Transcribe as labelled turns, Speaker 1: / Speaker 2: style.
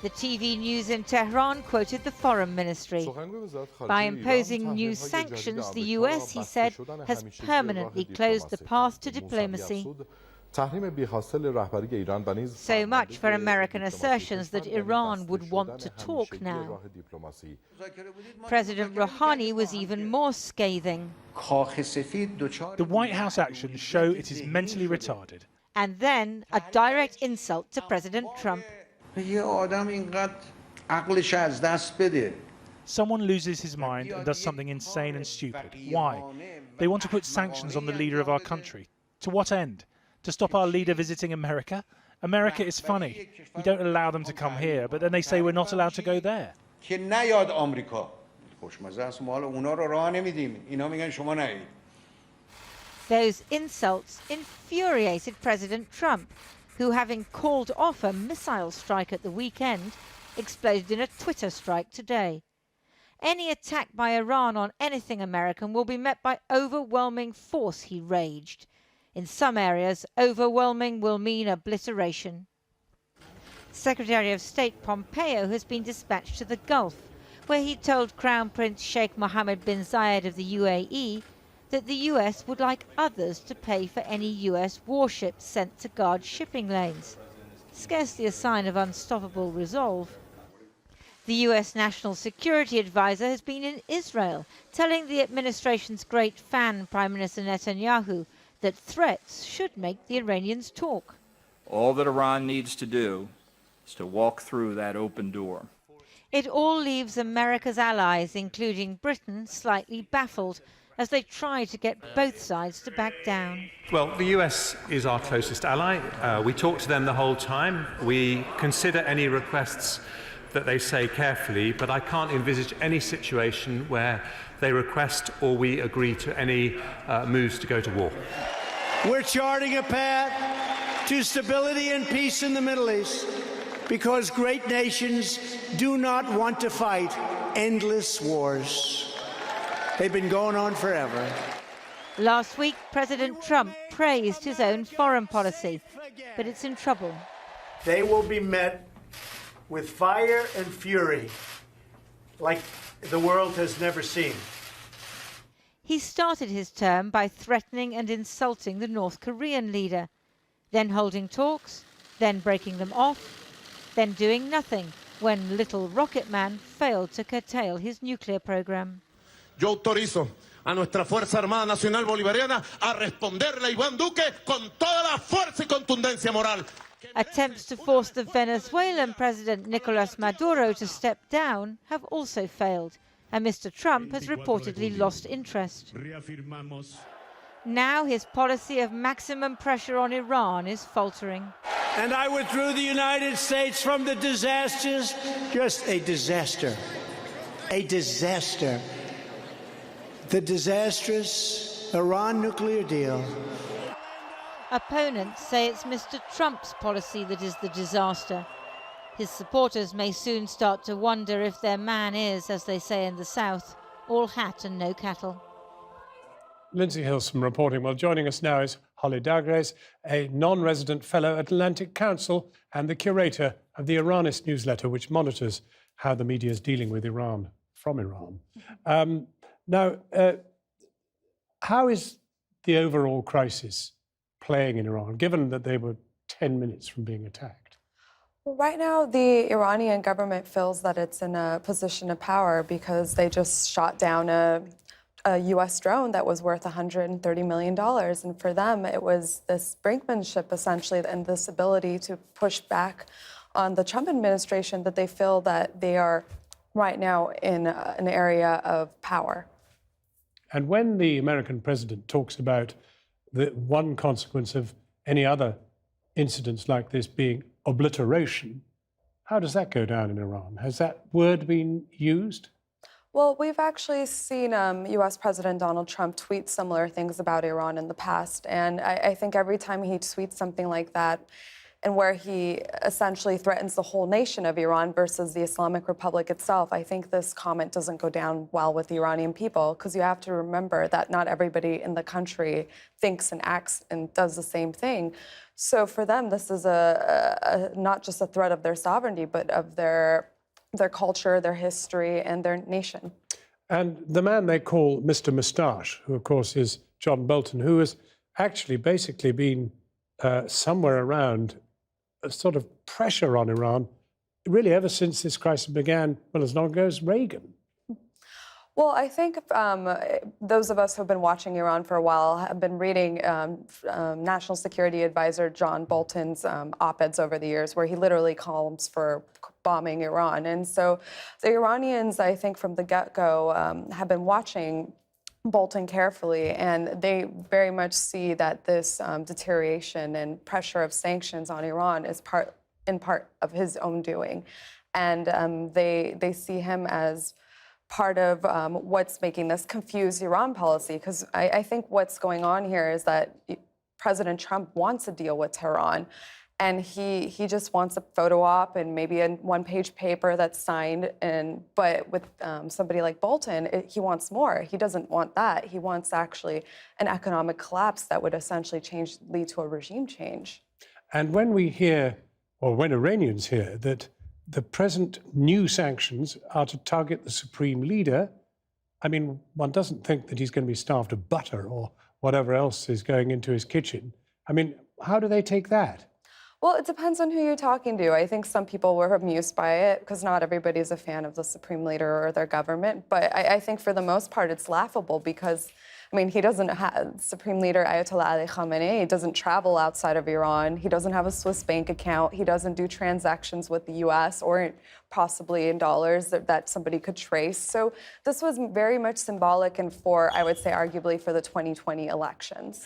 Speaker 1: The TV news in Tehran quoted the foreign ministry. By imposing new sanctions, the US, he said, has permanently closed the path to diplomacy. So much for American assertions that Iran would want to talk now. President Rouhani was even more scathing.
Speaker 2: The White House actions show it is mentally retarded.
Speaker 1: And then a direct insult to President Trump.
Speaker 2: Someone loses his mind and does something insane and stupid. Why? They want to put sanctions on the leader of our country. To what end? To stop our leader visiting America? America is funny. We don't allow them to come here, but then they say we're not allowed to go there.
Speaker 1: Those insults infuriated President Trump, who, having called off a missile strike at the weekend, exploded in a Twitter strike today. Any attack by Iran on anything American will be met by overwhelming force, he raged. In some areas, overwhelming will mean obliteration. Secretary of State Pompeo has been dispatched to the Gulf, where he told Crown Prince Sheikh Mohammed bin Zayed of the UAE that the US would like others to pay for any US warships sent to guard shipping lanes. Scarcely a sign of unstoppable resolve. The US National Security Advisor has been in Israel, telling the administration's great fan, Prime Minister Netanyahu, that threats should make the Iranians talk.
Speaker 3: All that Iran needs to do is to walk through that open door.
Speaker 1: It all leaves America's allies, including Britain, slightly baffled as they try to get both sides to back down.
Speaker 4: Well, the US is our closest ally. We talk to them the whole time. We consider any requests that they say carefully, but I can't envisage any situation where they request or we agree to any moves to go to war.
Speaker 5: We're charting a path to stability and peace in the Middle East because great nations do not want to fight endless wars. They've been going on forever.
Speaker 1: Last week, President Trump praised his own foreign policy, but it's in trouble.
Speaker 5: They will be met with fire and fury like the world has never seen.
Speaker 1: He started his term by threatening and insulting the North Korean leader, then holding talks, then breaking them off, then doing nothing when Little Rocket Man failed to curtail his nuclear program.
Speaker 6: Yo autorizo a nuestra Fuerza Armada Nacional Bolivariana a responderle a Iván Duque con toda la fuerza y contundencia moral.
Speaker 1: Attempts to force the Venezuelan President Nicolas Maduro to step down have also failed, and Mr. Trump has reportedly lost interest. Now his policy of maximum pressure on Iran is faltering.
Speaker 5: And I withdrew the United States from the disasters, just a disaster, the disastrous Iran nuclear deal.
Speaker 1: Opponents say it's Mr. Trump's policy that is the disaster. His supporters may soon start to wonder if their man is, as they say in the South, all hat and no cattle.
Speaker 7: Lindsay Hilson reporting. Well, joining us now is Holly Dagres, a non-resident fellow at Atlantic Council and the curator of the Iranist newsletter, which monitors how the media is dealing with Iran from Iran. Now, how is the overall crisis playing in Iran, given that they were 10 minutes from being attacked?
Speaker 8: Well, right now, the Iranian government feels that it's in a position of power because they just shot down a U.S. drone that was worth $130 million. And for them, it was this brinkmanship, essentially, and this ability to push back on the Trump administration that they feel that they are right now in an area of power.
Speaker 7: And when the American president talks about the one consequence of any other incidents like this being obliteration, how does that go down in Iran? Has that word been used?
Speaker 8: Well, we've actually seen U.S. President Donald Trump tweet similar things about Iran in the past. And I think every time he tweets something like that, and where he essentially threatens the whole nation of Iran versus the Islamic Republic itself. I think this comment doesn't go down well with the Iranian people, because you have to remember that not everybody in the country thinks and acts and does the same thing. So for them, this is not just a threat of their sovereignty, but of their culture, their history, and their nation.
Speaker 7: And the man they call Mr. Moustache, who of course is John Bolton, who has actually basically been somewhere around a sort of pressure on Iran, really ever since this crisis began, well, as long ago as Reagan.
Speaker 8: Well, I think those of us who have been watching Iran for a while have been reading National Security Advisor John Bolton's op-eds over the years, where he literally calls for bombing Iran. And so the Iranians, I think from the get-go, have been watching Bolton carefully, and they very much see that this deterioration and pressure of sanctions on Iran is in part of his own doing. And they see him as part of what's making this confused Iran policy, because I think what's going on here is that President Trump wants a deal with Tehran, and he just wants a photo op and maybe a one-page paper that's signed. But with somebody like Bolton, he wants more. He doesn't want that. He wants actually an economic collapse that would essentially lead to a regime change.
Speaker 7: And when we hear, or when Iranians hear, that the present new sanctions are to target the supreme leader, I mean, one doesn't think that he's going to be starved of butter or whatever else is going into his kitchen. I mean, how do they take that?
Speaker 8: Well, it depends on who you're talking to. I think some people were amused by it, because not everybody is a fan of the supreme leader or their government. But I think for the most part, it's laughable, because, I mean, he doesn't have, Supreme Leader Ayatollah Ali Khamenei doesn't travel outside of Iran. He doesn't have a Swiss bank account. He doesn't do transactions with the U.S. or possibly in dollars that somebody could trace. So this was very much symbolic, and I would say, arguably for the 2020 elections.